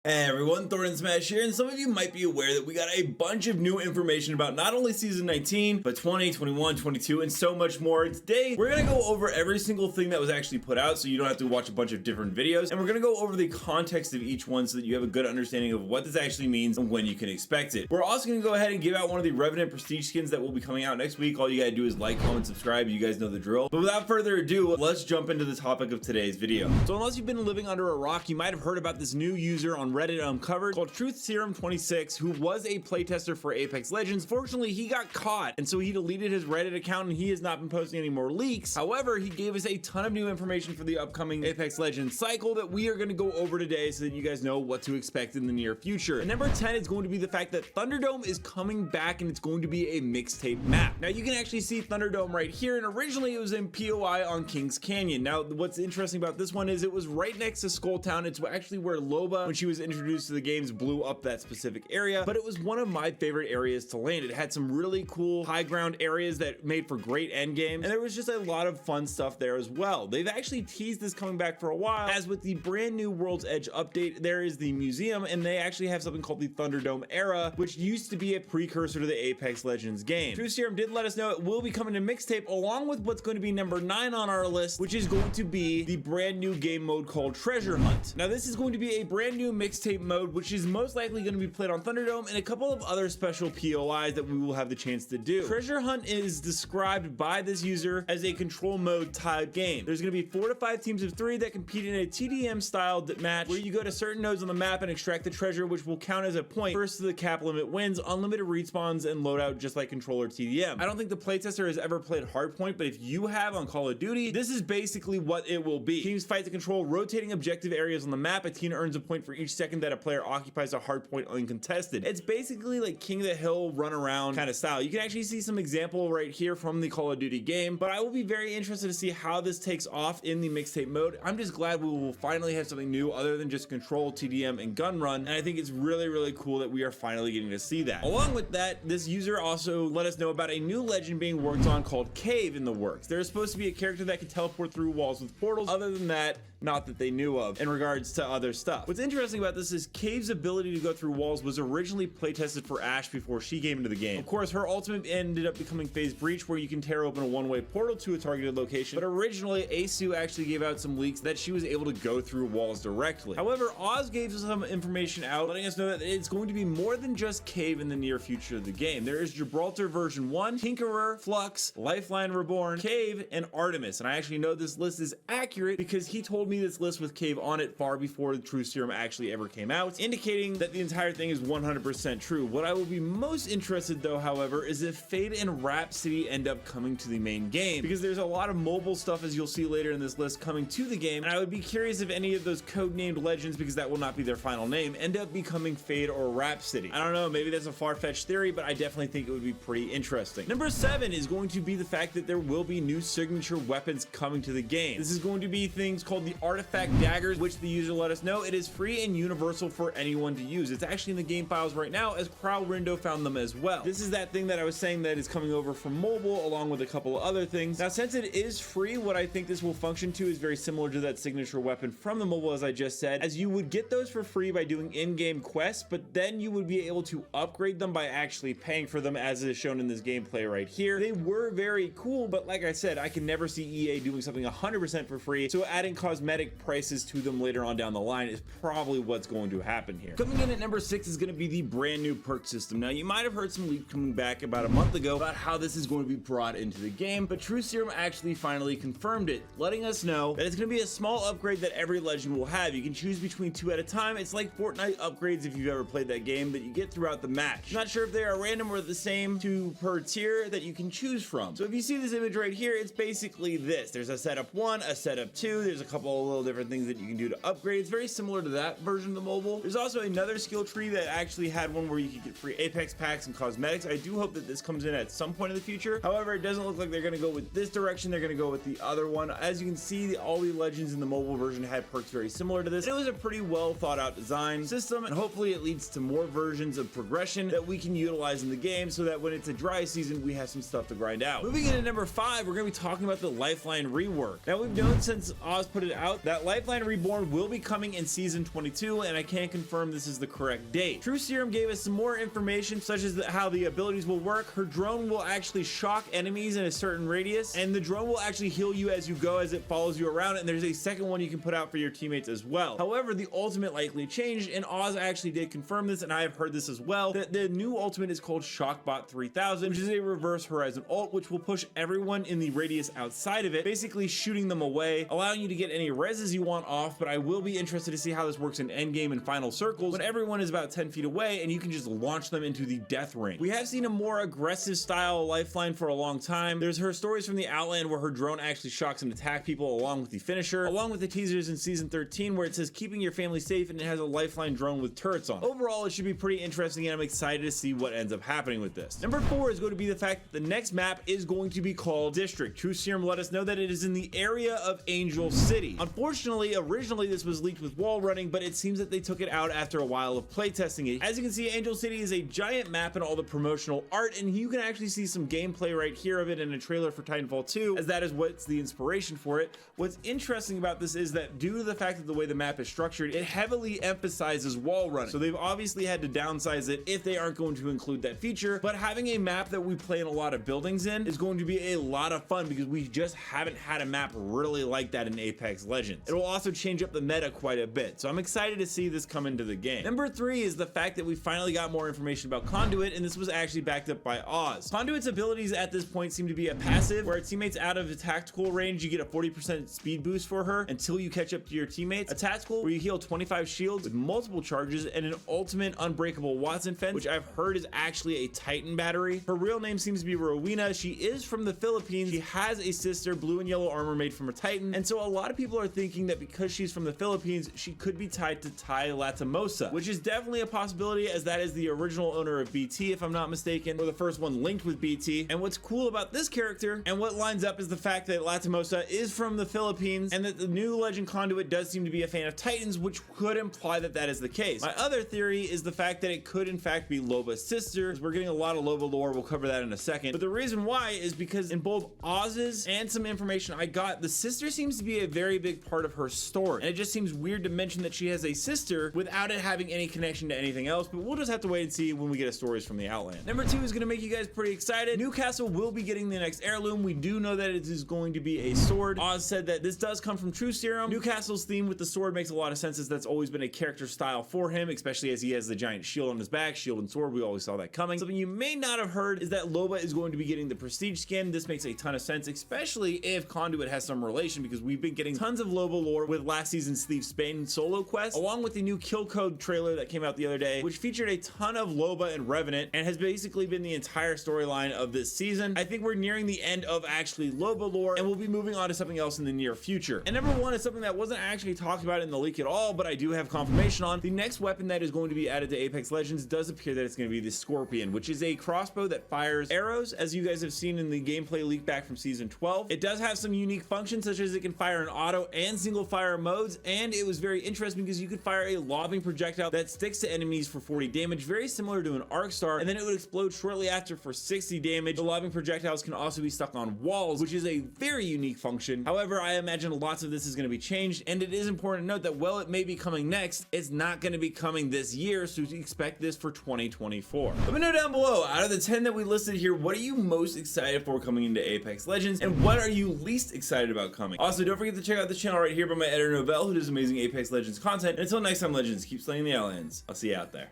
Hey everyone, Thordan Smash here, and some of you might be aware that we got a bunch of new information about not only Season 19, but 20, 21, 22, and so much more. Today, we're gonna go over every single thing that was actually put out so you don't have to watch a bunch of different videos, and we're gonna go over the context of each one so that you have a good understanding of what this actually means and when you can expect it. We're also gonna go ahead and give out one of the Revenant Prestige skins that will be coming out next week. All you gotta do is like, comment, subscribe. You guys know the drill. But without further ado, let's jump into the topic of today's video. So unless you've been living under a rock, you might have heard about this new user on Reddit Uncovered called Truth Serum 26, who was a playtester for Apex Legends. Fortunately, he got caught, and so he deleted his Reddit account and he has not been posting any more leaks. However, he gave us a ton of new information for the upcoming Apex Legends cycle that we are going to go over today so that you guys know what to expect in the near future. And number 10 is going to be the fact that Thunderdome is coming back and it's going to be a mixtape map. Now you can actually see Thunderdome right here, and originally it was in POI on Kings Canyon. Now what's interesting about this one is it was right next to Skulltown. It's actually where Loba, when she was introduced to the games, blew up that specific area, but it was one of my favorite areas to land. It had some really cool high ground areas that made for great end games, and there was just a lot of fun stuff there as well. They've actually teased this coming back for a while, as with the brand new World's Edge update, there is the museum, and they actually have something called the Thunderdome era, which used to be a precursor to the Apex Legends game. True Serum did let us know it will be coming to mixtape, along with what's going to be number 9 on our list, which is going to be the brand new game mode called Treasure Hunt. Now this is going to be a brand new mixtape mode, which is most likely going to be played on Thunderdome and a couple of other special POIs that we will have the chance to do. Treasure Hunt is described by this user as a control mode tied game. There's going to be 4 to 5 teams of 3 that compete in a TDM style match where you go to certain nodes on the map and extract the treasure, which will count as a point. First to the cap limit wins, unlimited respawns and loadout just like controller TDM. I don't think the playtester has ever played Hardpoint, but if you have on Call of Duty, this is basically what it will be. Teams fight to control rotating objective areas on the map. A team earns a point for each second that a player occupies a hard point uncontested. It's basically like King of the Hill run around kind of style. You can actually see some example right here from the Call of Duty game, but I will be very interested to see how this takes off in the mixtape mode. I'm just glad we will finally have something new other than just control, TDM, and gun run, and I think it's really cool that we are finally getting to see that. Along with that, this user also let us know about a new legend being worked on called Cave in the works. There's supposed to be a character that can teleport through walls with portals. Other than that, not that they knew of in regards to other stuff. What's interesting about this is Cave's ability to go through walls was originally playtested for Ashe before she came into the game. Of course, her ultimate ended up becoming Phase Breach, where you can tear open a one-way portal to a targeted location, but originally Asu actually gave out some leaks that she was able to go through walls directly. However, Oz gave us some information out letting us know that it's going to be more than just Cave in the near future of the game. There is Gibraltar version 1, Tinkerer, Flux, Lifeline Reborn, Cave, and Artemis, and I actually know this list is accurate because he told me this list with Cave on it far before the True Serum actually ever came out, indicating that the entire thing is 100% true. What I will be most interested though, however, is if Fade and Rhapsody end up coming to the main game, because there's a lot of mobile stuff, as you'll see later in this list, coming to the game, and I would be curious if any of those codenamed legends, because that will not be their final name, end up becoming Fade or Rhapsody. I don't know, maybe that's a far-fetched theory, but I definitely think it would be pretty interesting. Number 7 is going to be the fact that there will be new signature weapons coming to the game. This is going to be things called the artifact daggers, which the user let us know it is free and universal for anyone to use. It's actually in the game files right now, as Kralrindo found them as well. This is that thing that I was saying that is coming over from mobile, along with a couple of other things. Now, since it is free, what I think this will function to is very similar to that signature weapon from the mobile, as I just said, as you would get those for free by doing in-game quests, but then you would be able to upgrade them by actually paying for them, as is shown in this gameplay right here. They were very cool, but like I said, I can never see EA doing something 100% for free, so adding cosmetic prices to them later on down the line is probably what's going to happen here. Coming in at number 6 is going to be the brand new perk system. Now, you might have heard some leaks coming back about a month ago about how this is going to be brought into the game, but True Serum actually finally confirmed it, letting us know that it's going to be a small upgrade that every legend will have. You can choose between 2 at a time. It's like Fortnite upgrades, if you've ever played that game, that you get throughout the match. Not sure if they are random or the same 2 per tier that you can choose from. So if you see this image right here, it's basically this. There's a setup 1, a setup 2. There's a couple of little different things that you can do to upgrade. It's very similar to that version of the mobile. There's also another skill tree that actually had one where you could get free Apex packs and cosmetics. I do hope that this comes in at some point in the future. However, it doesn't look like they're going to go with this direction. They're going to go with the other one. As you can see, all the legends in the mobile version had perks very similar to this. It was a pretty well thought out design system, and hopefully it leads to more versions of progression that we can utilize in the game so that when it's a dry season, we have some stuff to grind out. Moving into number 5, we're going to be talking about the Lifeline rework. Now, we've known since Oz put it out that Lifeline Reborn will be coming in Season 22, 2022, and I can't confirm this is the correct date. True Serum gave us some more information, such as how the abilities will work. Her drone will actually shock enemies in a certain radius, and the drone will actually heal you as you go as it follows you around, and there's a second one you can put out for your teammates as well. However, the ultimate likely changed, and Oz actually did confirm this, and I have heard this as well, that the new ultimate is called Shockbot 3000, which is a reverse horizon ult, which will push everyone in the radius outside of it, basically shooting them away, allowing you to get any reses you want off. But I will be interested to see how this works in endgame and final circles when everyone is about 10 feet away and you can just launch them into the death ring. We have seen a more aggressive style Lifeline for a long time. There's her stories from the Outland where her drone actually shocks and attack people along with the finisher, along with the teasers in season 13 where it says keeping your family safe, and it has a Lifeline drone with turrets on. Overall, it should be pretty interesting, and I'm excited to see what ends up happening with this. Number 4 is going to be the fact that the next map is going to be called District. True Serum let us know that it is in the area of Angel City. Unfortunately, originally this was leaked with wall running, but it seems that they took it out after a while of playtesting it. As you can see, Angel City is a giant map in all the promotional art, and you can actually see some gameplay right here of it in a trailer for Titanfall 2, as that is what's the inspiration for it. What's interesting about this is that due to the fact that the way the map is structured, it heavily emphasizes wall running. So they've obviously had to downsize it if they aren't going to include that feature, but having a map that we play in a lot of buildings in is going to be a lot of fun because we just haven't had a map really like that in Apex Legends. It will also change up the meta quite a bit, so I'm excited to see this come into the game. Number 3 is the fact that we finally got more information about Conduit, and this was actually backed up by Oz. Conduit's abilities at this point seem to be a passive, where a teammate's out of a tactical range, you get a 40% speed boost for her until you catch up to your teammates. A tactical where you heal 25 shields with multiple charges, and an ultimate unbreakable Watson fence, which I've heard is actually a Titan battery. Her real name seems to be Rowena. She is from the Philippines. She has a sister, blue and yellow armor made from a Titan, and so a lot of people are thinking that because she's from the Philippines, she could be tied to Tai Latamosa, which is definitely a possibility, as that is the original owner of BT, if I'm not mistaken, or the first one linked with BT. And what's cool about this character and what lines up is the fact that Latamosa is from the Philippines, and that the new Legend Conduit does seem to be a fan of Titans, which could imply that that is the case. My other theory is the fact that it could in fact be Loba's sister, as we're getting a lot of Loba lore. We'll cover that in a second, but the reason why is because in both Oz's and some information I got, the sister seems to be a very big part of her story, and it just seems weird to mention that she has a sister without it having any connection to anything else, but we'll just have to wait and see when we get stories from the Outland. Number 2 is going to make you guys pretty excited. Newcastle will be getting the next heirloom. We do know that it is going to be a sword. Oz said that this does come from True Serum. Newcastle's theme with the sword makes a lot of sense, as that's always been a character style for him, especially as he has the giant shield on his back. Shield and sword, we always saw that coming. Something you may not have heard is that Loba is going to be getting the prestige skin. This makes a ton of sense, especially if Conduit has some relation, because we've been getting tons of Loba lore with last season's Thief Spain solo quest, along with the new Kill Code trailer that came out the other day, which featured a ton of Loba and Revenant, and has basically been the entire storyline of this season. I think we're nearing the end of actually Loba lore, and we'll be moving on to something else in the near future. And number 1 is something that wasn't actually talked about in the leak at all, but I do have confirmation on. The next weapon that is going to be added to Apex Legends does appear that it's going to be the Scorpion, which is a crossbow that fires arrows, as you guys have seen in the gameplay leak back from season 12. It does have some unique functions, such as it can fire in auto and single fire modes, and it was very interesting because you could fire a lobbing projectile that sticks to enemies for 40 damage, very similar to an arc star, and then it would explode shortly after for 60 damage. The lobbing projectiles can also be stuck on walls, which is a very unique function. However, I imagine lots of this is going to be changed, and it is important to note that while it may be coming next, it's not going to be coming this year, so expect this for 2024. Let me know down below, out of the 10 that we listed here, what are you most excited for coming into Apex Legends, and what are you least excited about coming? Also, don't forget to check out this channel right here by my editor Novell, who does amazing Apex Legends content. And until next time, Legends, keep slaying the aliens. I'll see you out there.